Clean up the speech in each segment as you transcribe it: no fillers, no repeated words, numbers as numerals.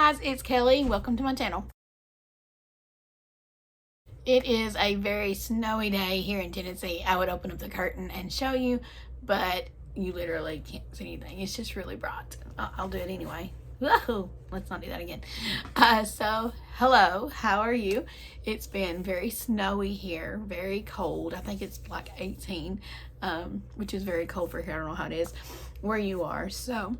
guys, it's Kelly. Welcome to my channel. It is a very snowy day here in Tennessee. I would open up the curtain and show you, but you literally can't see anything. It's just really bright. I'll do it anyway. Whoa, let's not do that again. So hello, how are you? It's been very snowy here, very cold. I think it's like 18, which is very cold for here. I don't know how it is where you are. So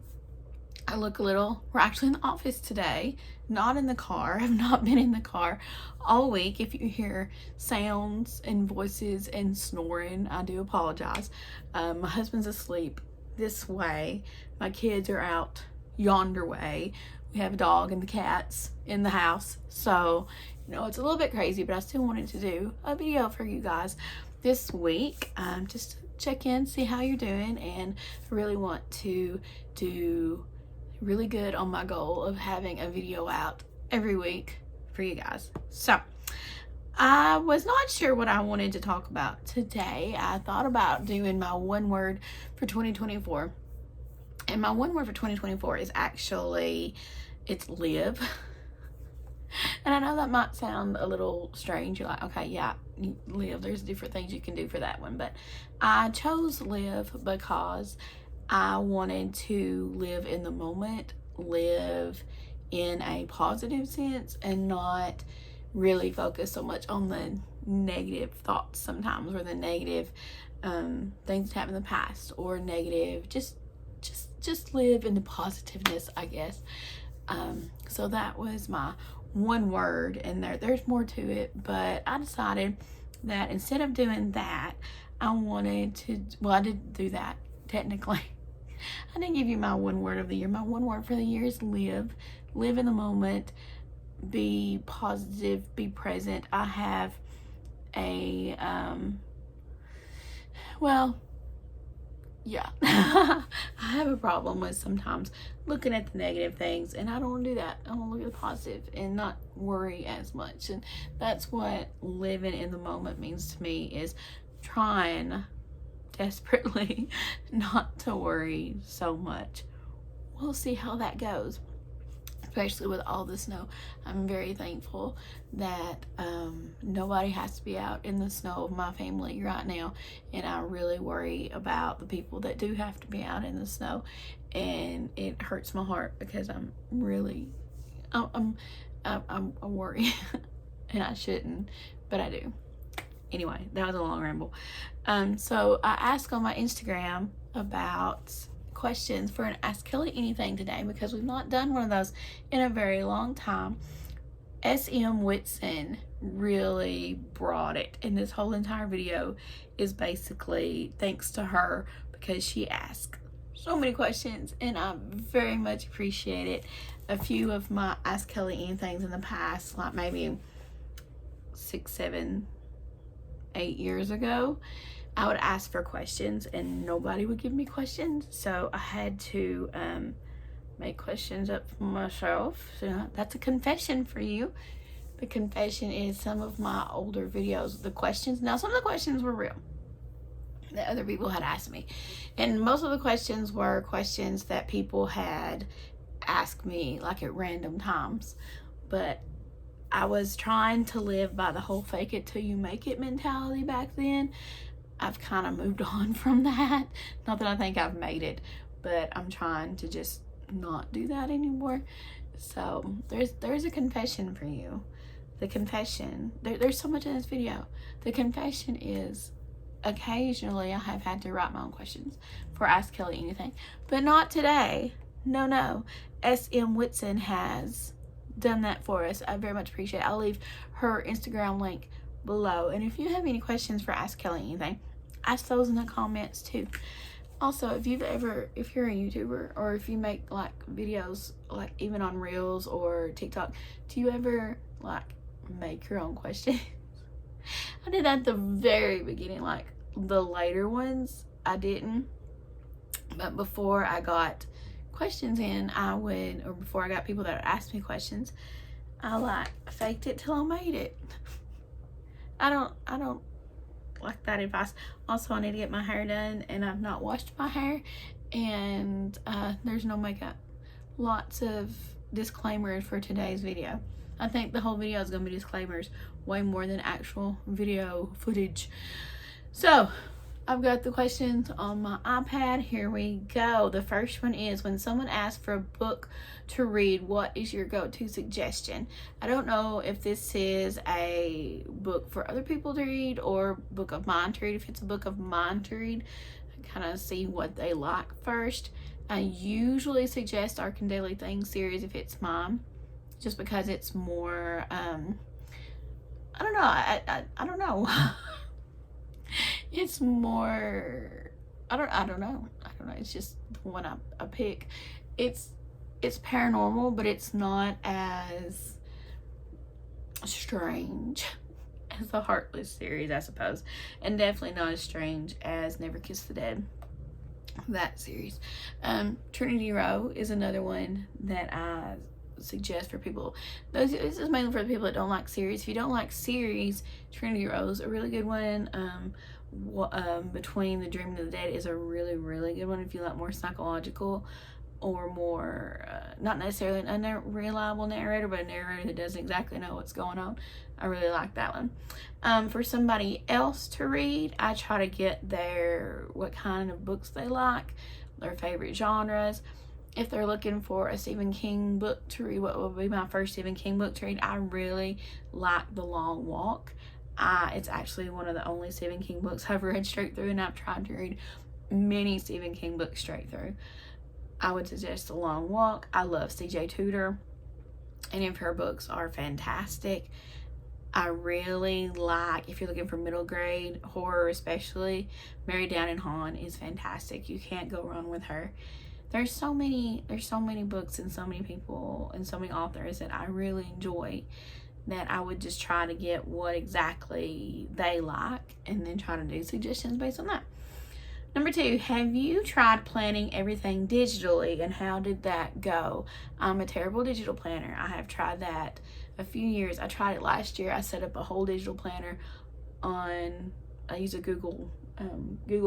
I look a little, we're actually in the office today, not in the car. I've not been in the car all week. If you hear sounds and voices and snoring, I do apologize. My husband's asleep this way. My kids are out yonder way. We have a dog and the cats in the house. So, you know, it's a little bit crazy, but I still wanted to do a video for you guys this week. Just to check in, see how you're doing, and I really want to do really good on my goal of having a video out every week for you guys. So I was not sure what I wanted to talk about today. I thought about doing my one word for 2024, and my one word for 2024 is actually, it's live. And I know that might sound a little strange. You're like, okay, yeah, live, there's different things you can do for that one, but I chose live because I wanted to live in the moment, live in a positive sense, and not really focus so much on the negative thoughts sometimes, or the negative things that happened in the past, or negative, just live in the positiveness, I guess. So that was my one word, and there's more to it, but I decided that instead of doing that, I wanted to, well, I did do that technically. I didn't give you my one word of the year. My one word for the year is live. Live in the moment. Be positive. Be present. I have a, well, yeah. I have a problem with sometimes looking at the negative things, and I don't want to do that. I want to look at the positive and not worry as much. And that's what living in the moment means to me, is trying desperately not to worry so much. We'll see how that goes, especially with all the snow. I'm very thankful that nobody has to be out in the snow of my family right now, and I really worry about the people that do have to be out in the snow, and it hurts my heart because I'm really I'm worried and I shouldn't, but I do. Anyway, that was a long ramble. So I asked on my Instagram about questions for an Ask Kelly Anything today, because we've not done one of those in a very long time. SM Whitson really brought it, and this whole entire video is basically thanks to her, because she asked so many questions, and I very much appreciate it. A few of my Ask Kelly Anythings in the past, like maybe 6, 7, 8 years ago, I would ask for questions and nobody would give me questions, so I had to make questions up for myself. So that's a confession for you. The confession is some of my older videos, the questions, now some of the questions were real that other people had asked me, and most of the questions were questions that people had asked me like at random times, but I was trying to live by the whole fake it till you make it mentality back then. I've kind of moved on from that. Not that I think I've made it, but I'm trying to just not do that anymore. So there's a confession for you. The confession, there's so much in this video. The confession is, occasionally I have had to write my own questions for Ask Kelly Anything, but not today. No. SM Whitson has done that for us. I very much appreciate it. I'll leave her Instagram link below, and if you have any questions for Ask Kelly Anything, ask those in the comments too. Also, if you're a YouTuber, or if you make like videos, like even on Reels or TikTok, do you ever like make your own questions? I did that at the very beginning. Like the later ones I didn't, but before I got questions in, or before I got people that would ask me questions, I like faked it till I made it. I don't like that advice. Also, I need to get my hair done, and I've not washed my hair, and there's no makeup. lots of disclaimers for today's video. I think the whole video is going to be disclaimers way more than actual video footage. So I've got the questions on my iPad. Here we go. The first one is, when someone asks for a book to read, what is your go-to suggestion? I don't know if this is a book for other people to read or book of mine to read. If it's a book of mine to read, I kind of see what they like first. I usually suggest Arc and Daily Things series if it's mine, just because it's more, I don't know, I don't know. It's more, I don't know. It's just the one I pick. It's paranormal, but it's not as strange as the Heartless series, I suppose. And definitely not as strange as Never Kiss the Dead, that series. Trinity Row is another one that I suggest for people. This is mainly for the people that don't like series. If you don't like series, Trinity Row is a really good one. Between the Dream and the Dead is a really, really good one if you like more psychological or more, not necessarily an unreliable narrator, but a narrator that doesn't exactly know what's going on. I really like that one. For somebody else to read, I try to get what kind of books they like, their favorite genres. If they're looking for a Stephen King book to read, what would be my first Stephen King book to read? I really like The Long Walk. It's actually one of the only Stephen King books I've read straight through, and I've tried to read many Stephen King books straight through. I would suggest The Long Walk. I love C.J. Tudor. Any of her books are fantastic. I really like, if you're looking for middle grade horror especially, Mary Down and Han is fantastic. You can't go wrong with her. There's so many books and so many people and so many authors that I really enjoy, that I would just try to get what exactly they like and then try to do suggestions based on that. Number 2, have you tried planning everything digitally, and how did that go? I'm a terrible digital planner. I have tried that a few years. I tried it last year. I set up a whole digital planner I use a Google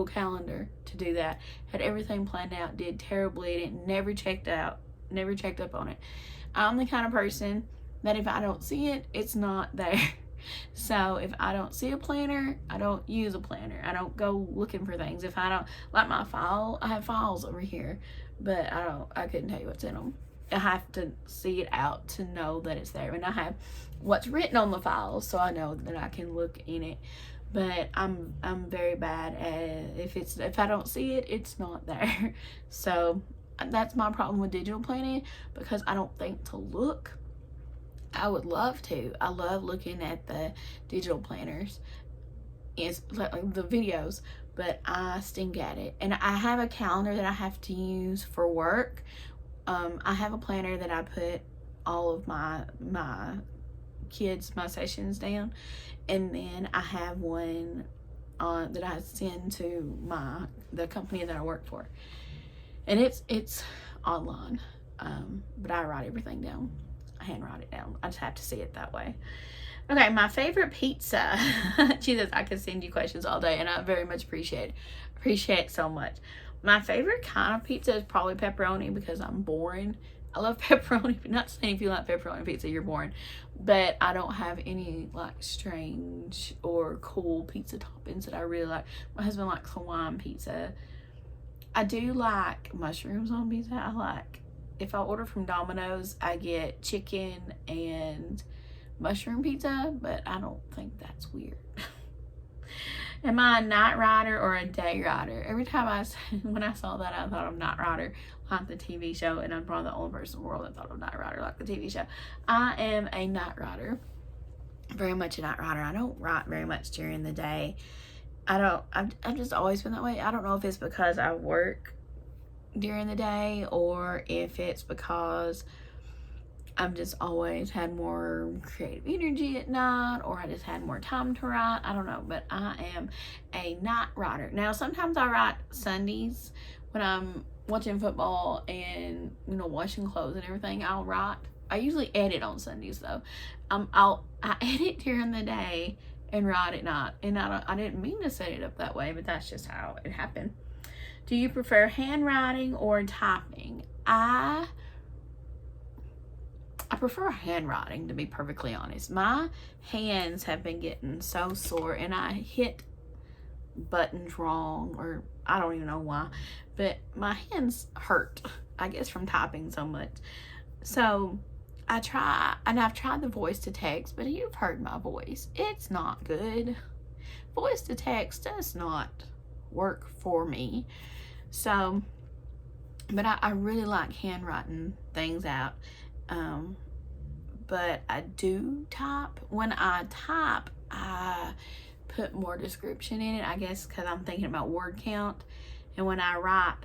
Calendar to do that. Had everything planned out, did terribly. Never checked up on it. I'm the kind of person that if I don't see it, it's not there. So if I don't see a planner, I don't use a planner. I don't go looking for things. If I don't like my file, I have files over here, but I couldn't tell you what's in them. I have to see it out to know that it's there, and I have what's written on the files, so I know that I can look in it. But I'm very bad at, if I don't see it, it's not there. So that's my problem with digital planning, because I don't think to look. I would love to. I love looking at the digital planners, it's like the videos, but I stink at it. And I have a calendar that I have to use for work. I have a planner that I put all of my sessions down, and then I have one that I send to the company that I work for, and it's online, but I write everything down. I handwrite it down. I just have to see it that way. Okay, my favorite pizza. Jesus, I could send you questions all day, and I very much appreciate it so much. My favorite kind of pizza is probably pepperoni, because I'm boring. I love pepperoni, but not saying if you like pepperoni pizza, you're boring. But I don't have any like strange or cool pizza toppings that I really like. My husband likes Hawaiian pizza. I do like mushrooms on pizza. If I order from Domino's, I get chicken and mushroom pizza, but I don't think that's weird. Am I a night rider or a day rider? Every time when I saw that, I thought of Knight Rider, like the TV show, and I'm probably the only person in the world that thought of Knight Rider like the TV show. I am a night rider, very much a night rider. I don't write very much during the day. I've just always been that way. I don't know if it's because I work during the day, or if it's because I've just always had more creative energy at night, or I just had more time to write. I don't know, but I am a night writer. Now, sometimes I write Sundays when I'm watching football and, washing clothes and everything. I'll write. I usually edit on Sundays though. I edit during the day and write at night, and I didn't mean to set it up that way, but that's just how it happened. Do you prefer handwriting or typing? I prefer handwriting, to be perfectly honest. My hands have been getting so sore, and I hit buttons wrong, or I don't even know why, but my hands hurt, I guess, from typing so much. So I've tried the voice to text, but you've heard my voice. It's not good. Voice to text does not work for me. So, but I really like handwriting things out. But I do type. When I type, I put more description in it, I guess, because I'm thinking about word count. And when I write,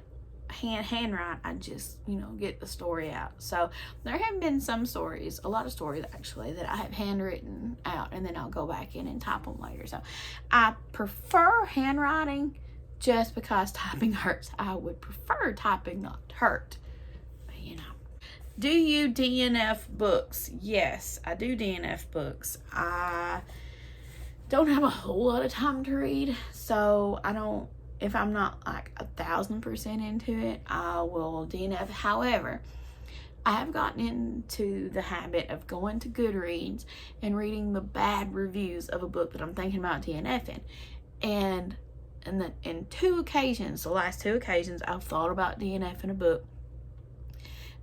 handwrite, I just, get the story out. So there have been some stories, a lot of stories actually, that I have handwritten out, and then I'll go back in and type them later. So I prefer handwriting just because typing hurts. I would prefer typing not to hurt. But, Do you DNF books? Yes, I do DNF books. I don't have a whole lot of time to read, so if I'm not like 1,000% into it, I will DNF. However, I have gotten into the habit of going to Goodreads and reading the bad reviews of a book that I'm thinking about DNFing. And in the last two occasions, I've thought about DNFing a book.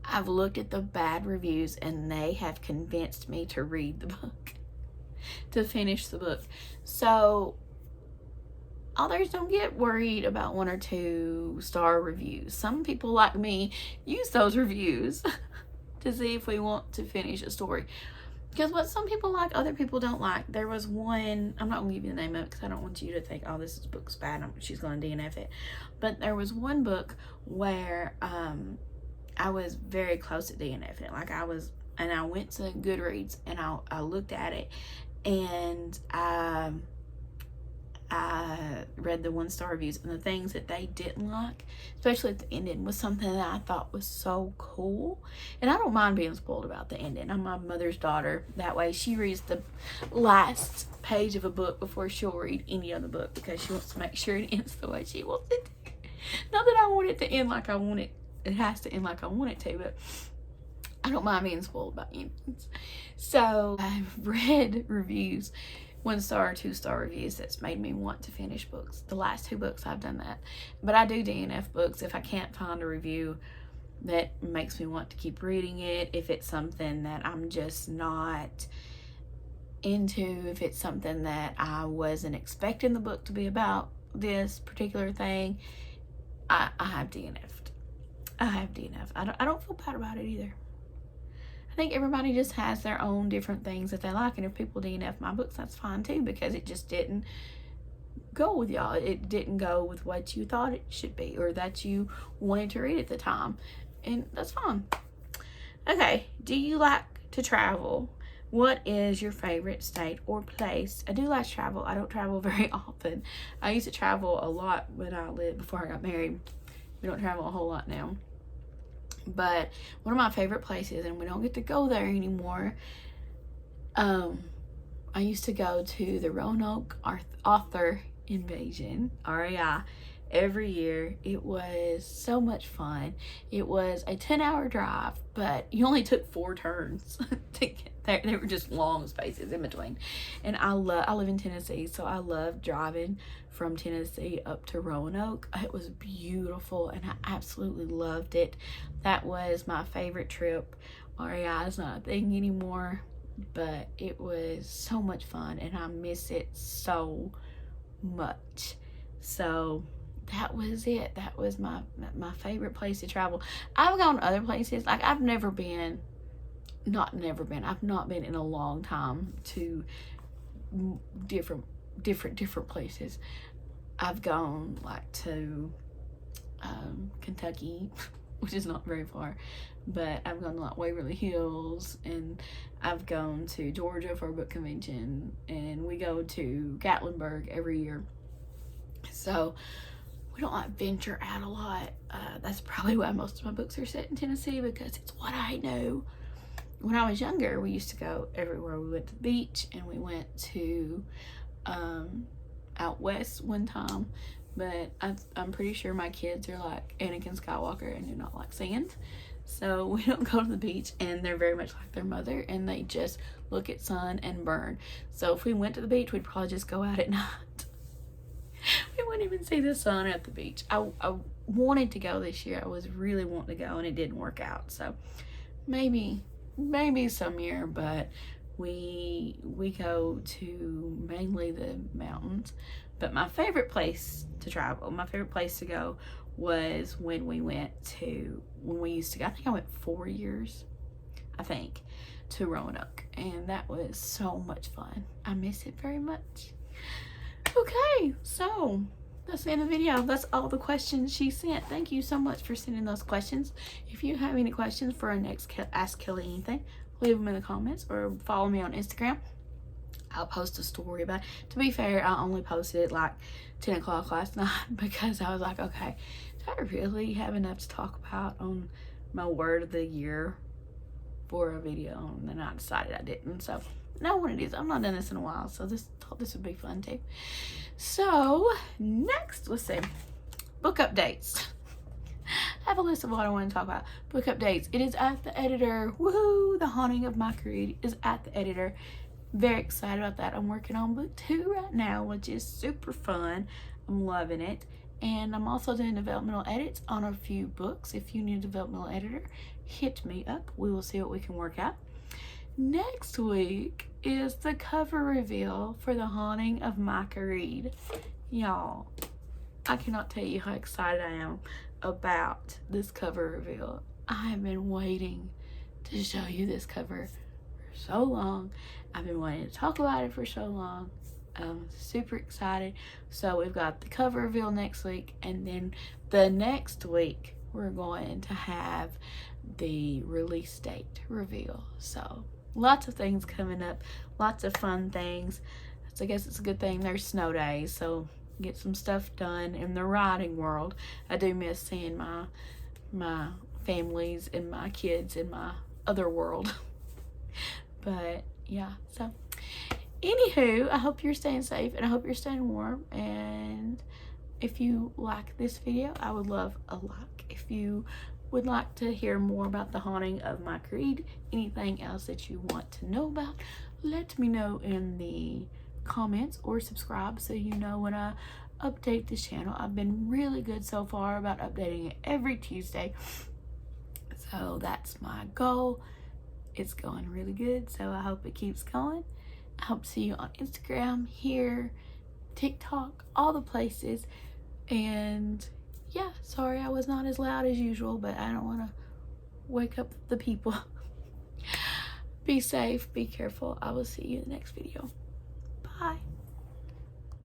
I've looked at the bad reviews, and they have convinced me to read the book, to finish the book. So authors don't get worried about 1 or 2 star reviews. Some people like me use those reviews to see if we want to finish a story. Because what some people like, other people don't like. There was one, I'm not going to give you the name of it because I don't want you to think, oh, this book's bad, she's going to DNF it. But there was one book where I was very close to DNFing it. And I went to Goodreads, and I looked at it, and I read the 1-star reviews, and the things that they didn't like, especially at the ending, was something that I thought was so cool. And I don't mind being spoiled about the ending. I'm my mother's daughter. That way she reads the last page of a book before she'll read any other book, because she wants to make sure it ends the way she wants it to. Not that I want it to end like I want it. It has to end like I want it to, but I don't mind being spoiled about endings. So I've read reviews, 1-star, 2-star reviews, that's made me want to finish books. The last 2 books I've done that. But I do DNF books if I can't find a review that makes me want to keep reading it, if it's something that I'm just not into, if it's something that I wasn't expecting the book to be about, this particular thing, I have DNF'd. I have DNF. I don't feel bad about it either. I think everybody just has their own different things that they like, and if people DNF my books, that's fine too, because it just didn't go with y'all. It didn't go with what you thought it should be, or that you wanted to read at the time, and that's fine. Okay, do you like to travel? What is your favorite state or place? I do like to travel. I don't travel very often. I used to travel a lot before I got married. We don't travel a whole lot now. But one of my favorite places, and we don't get to go there anymore, I used to go to the Roanoke Author Invasion, RAI, every year. It was so much fun. It was a 10-hour drive, but you only took 4 turns to get there. They were just long spaces in between. And I live in Tennessee, so I love driving from Tennessee up to Roanoke. It was beautiful, and I absolutely loved it. That was my favorite trip. REI is not a thing anymore, but it was so much fun, and I miss it so much. So that was it. That was my favorite place to travel. I've gone other places. Like, I've not been in a long time to different places. I've gone like to Kentucky, which is not very far, but I've gone to like Waverly Hills, and I've gone to Georgia for a book convention, and we go to Gatlinburg every year. So we don't like venture out a lot. That's probably why most of my books are set in Tennessee, because it's what I know. When I was younger, we used to go everywhere. We went to the beach, and we went to out west one time, but I'm pretty sure my kids are like Anakin Skywalker and do not like sand. So we don't go to the beach, and they're very much like their mother, and they just look at sun and burn. So if we went to the beach, we'd probably just go out at night. We wouldn't even see the sun at the beach. I wanted to go this year. I was really wanting to go, and it didn't work out. So maybe some year, but we go to mainly the mountains. But my favorite place to travel, my favorite place to go was when we used to go, I think I went 4 years, I think, to Roanoke, and that was so much fun. I miss it very much. Okay, so that's the end of the video. That's all the questions she sent. Thank you so much for sending those questions. If you have any questions for our next Ask Kelly Anything, leave them in the comments or follow me on Instagram. I'll post a story about it. To be fair, I only posted it like 10 o'clock last night because I was like, okay, do I really have enough to talk about on my word of the year for a video? And then I decided I didn't. So, know what it is. I've not done this in a while, so thought this would be fun too. So, next, let's see. Book updates. I have a list of what I want to talk about. Book updates. It is at the editor. Woohoo! The Haunting of Micah Reed is at the editor. Very excited about that. I'm working on book 2 right now, which is super fun. I'm loving it. And I'm also doing developmental edits on a few books. If you need a developmental editor, hit me up. We will see what we can work out. Next week is the cover reveal for The Haunting of Micah Reed. Y'all, I cannot tell you how excited I am about this cover reveal. I have been waiting to show you this cover for so long. I've been wanting to talk about it for so long. I'm super excited. So we've got the cover reveal next week, and then the next week we're going to have the release date reveal. So lots of things coming up, lots of fun things. So I guess it's a good thing there's snow days, so get some stuff done in the writing world. I do miss seeing my families and my kids in my other world. But yeah, so anywho, I hope you're staying safe and I hope you're staying warm. And if you like this video, I would love a like. If you would like to hear more about The Haunting of Micah Reed, anything else that you want to know about, let me know in the comments or subscribe so you know when I update this channel. I've been really good so far about updating it every Tuesday, so that's my goal. It's going really good, so I hope it keeps going. I hope to see you on Instagram, here, TikTok, all the places. And yeah, sorry I was not as loud as usual, but I don't want to wake up the people. Be safe, be careful. I will see you in the next video.